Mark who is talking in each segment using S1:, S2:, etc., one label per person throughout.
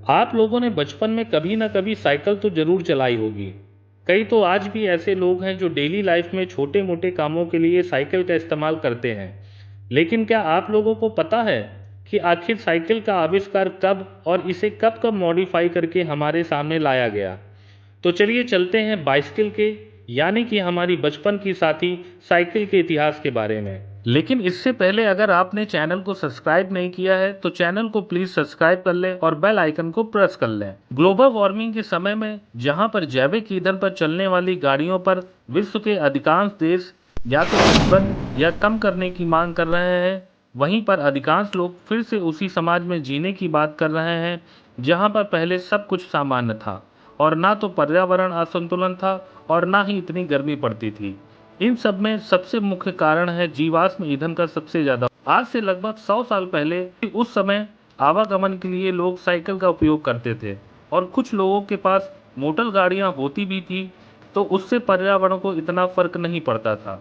S1: आप लोगों ने बचपन में कभी ना कभी साइकिल तो जरूर चलाई होगी। कई तो आज भी ऐसे लोग हैं जो डेली लाइफ में छोटे मोटे कामों के लिए साइकिल का इस्तेमाल करते हैं। लेकिन क्या आप लोगों को पता है कि आखिर साइकिल का आविष्कार कब और इसे कब कब मॉडिफाई करके हमारे सामने लाया गया? तो चलिए चलते हैं बाइसिकल के, यानी कि हमारी बचपन की साथी साइकिल के इतिहास के बारे में। लेकिन इससे पहले अगर आपने चैनल को सब्सक्राइब नहीं किया है तो चैनल को प्लीज सब्सक्राइब कर लें और बेल आइकन को प्रेस कर लें। ग्लोबल वार्मिंग के समय में जहां पर जैविक ईंधन पर चलने वाली गाड़ियों पर विश्व के अधिकांश देश या तो बंद या कम करने की मांग कर रहे हैं, वहीं पर अधिकांश लोग फिर से उसी समाज में जीने की बात कर रहे हैं जहां पर पहले सब कुछ सामान्य था और ना तो पर्यावरण असंतुलन था और ना ही इतनी गर्मी पड़ती थी। इन सब में सबसे मुख्य कारण है जीवाश्म ईंधन का सबसे ज्यादा। आज से लगभग 100 साल पहले उस समय आवागमन के लिए लोग साइकिल का उपयोग करते थे और कुछ लोगों के पास मोटर गाड़ियां होती भी थी, तो उससे पर्यावरण को इतना फर्क नहीं पड़ता था।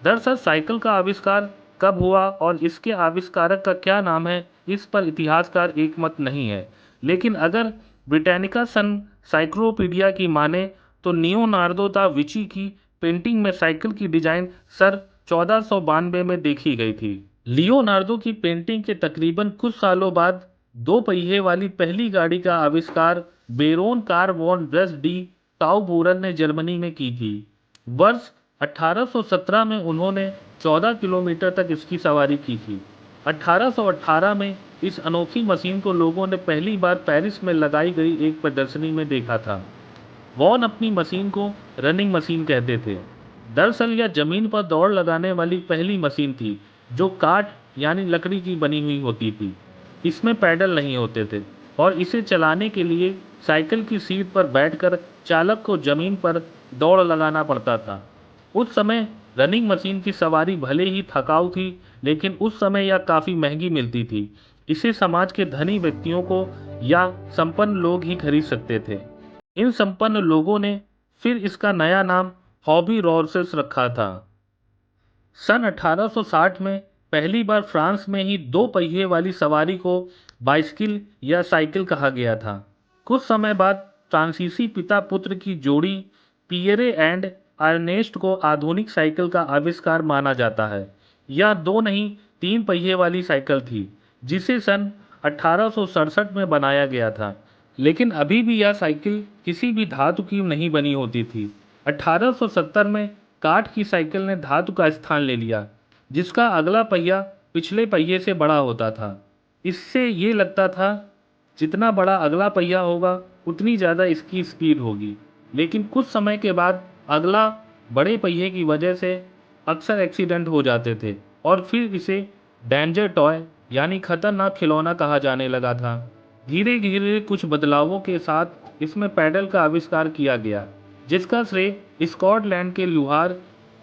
S1: दरअसल साइकिल का आविष्कार कब हुआ और इसके आविष्कारक का क्या नाम है, इस पर इतिहासकार एकमत नहीं है। लेकिन अगर ब्रिटानिका सन साइक्लोपीडिया की माने तो लियोनार्दो दा विंची की पेंटिंग में साइकिल की डिजाइन सन 1492 में देखी गई थी। लियोनार्दो की पेंटिंग के तकरीबन कुछ सालों बाद दो पहिए वाली पहली गाड़ी का आविष्कार baron Karl von Drais de टाउबूरन ने जर्मनी में की थी। वर्ष 1817 में उन्होंने 14 किलोमीटर तक इसकी सवारी की थी। 1818 में इस अनोखी मशीन को लोगों ने पहली बार पेरिस में लगाई गई एक प्रदर्शनी में देखा था। वॉन अपनी मशीन को रनिंग मशीन कहते थे। दरअसल यह जमीन पर दौड़ लगाने वाली पहली मशीन थी जो काठ यानी लकड़ी की बनी हुई होती थी। इसमें पैडल नहीं होते थे और इसे चलाने के लिए साइकिल की सीट पर बैठकर चालक को जमीन पर दौड़ लगाना पड़ता था। उस समय रनिंग मशीन की सवारी भले ही थकाऊ थी, लेकिन उस समय यह काफ़ी महंगी मिलती थी। इसे समाज के धनी व्यक्तियों को या संपन्न लोग ही खरीद सकते थे। इन संपन्न लोगों ने फिर इसका नया नाम हॉबी हॉर्सेस रखा था। सन 1860 में पहली बार फ्रांस में ही दो पहिए वाली सवारी को बाइसिकल या साइकिल कहा गया था। कुछ समय बाद फ्रांसीसी पिता पुत्र की जोड़ी पियरे एंड अर्नेस्ट को आधुनिक साइकिल का आविष्कार माना जाता है। यह दो नहीं तीन पहिए वाली साइकिल थी जिसे सन 1867 में बनाया गया था। लेकिन अभी भी यह साइकिल किसी भी धातु की नहीं बनी होती थी। 1870 में काठ की साइकिल ने धातु का स्थान ले लिया, जिसका अगला पहिया पिछले पहिए से बड़ा होता था। इससे ये लगता था जितना बड़ा अगला पहिया होगा उतनी ज़्यादा इसकी स्पीड होगी। लेकिन कुछ समय के बाद अगला बड़े पहिए की वजह से अक्सर एक्सीडेंट हो जाते थे और फिर इसे डेंजर टॉय यानी खतरनाक खिलौना कहा जाने लगा था। धीरे धीरे कुछ बदलावों के साथ इसमें पैडल का आविष्कार किया गया, जिसका श्रेय स्कॉटलैंड के लुहार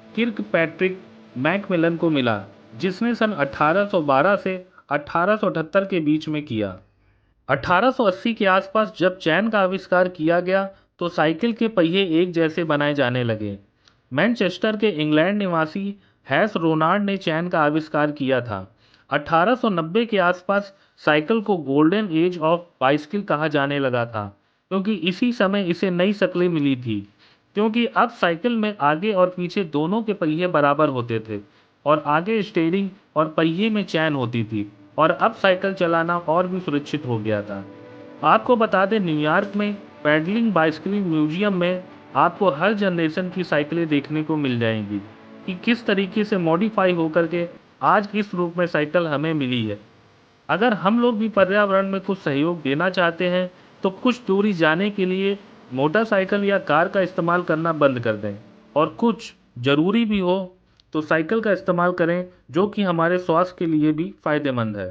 S1: किर्कपैट्रिक मैकमिलन को मिला, जिसने सन 1812 से 1878 के बीच में किया। 1880 के आसपास जब चैन का आविष्कार किया गया तो साइकिल के पहिए एक जैसे बनाए जाने लगे। मैनचेस्टर के इंग्लैंड निवासी हैस रोनाल्ड ने चैन का आविष्कार किया था। 1890 के आसपास साइकिल को गोल्डन एज ऑफ बाइसिकल कहा जाने लगा था, क्योंकि इसी समय इसे नई शक्लें मिली थी। क्योंकि अब साइकिल में आगे और पीछे दोनों के पहिए बराबर होते थे और आगे स्टीयरिंग और पहिए में चैन होती थी और अब साइकिल चलाना और भी सुरक्षित हो गया था। आपको बता दें, न्यूयॉर्क में पैडलिंग बाइसिकलिंग म्यूजियम में आपको हर जनरेशन की साइकिलें देखने को मिल जाएंगी कि किस तरीके से मॉडिफाई होकर के आज इस रूप में साइकिल हमें मिली है। अगर हम लोग भी पर्यावरण में कुछ सहयोग देना चाहते हैं तो कुछ दूरी जाने के लिए मोटरसाइकिल या कार का इस्तेमाल करना बंद कर दें और कुछ ज़रूरी भी हो तो साइकिल का इस्तेमाल करें, जो कि हमारे स्वास्थ्य के लिए भी फायदेमंद है।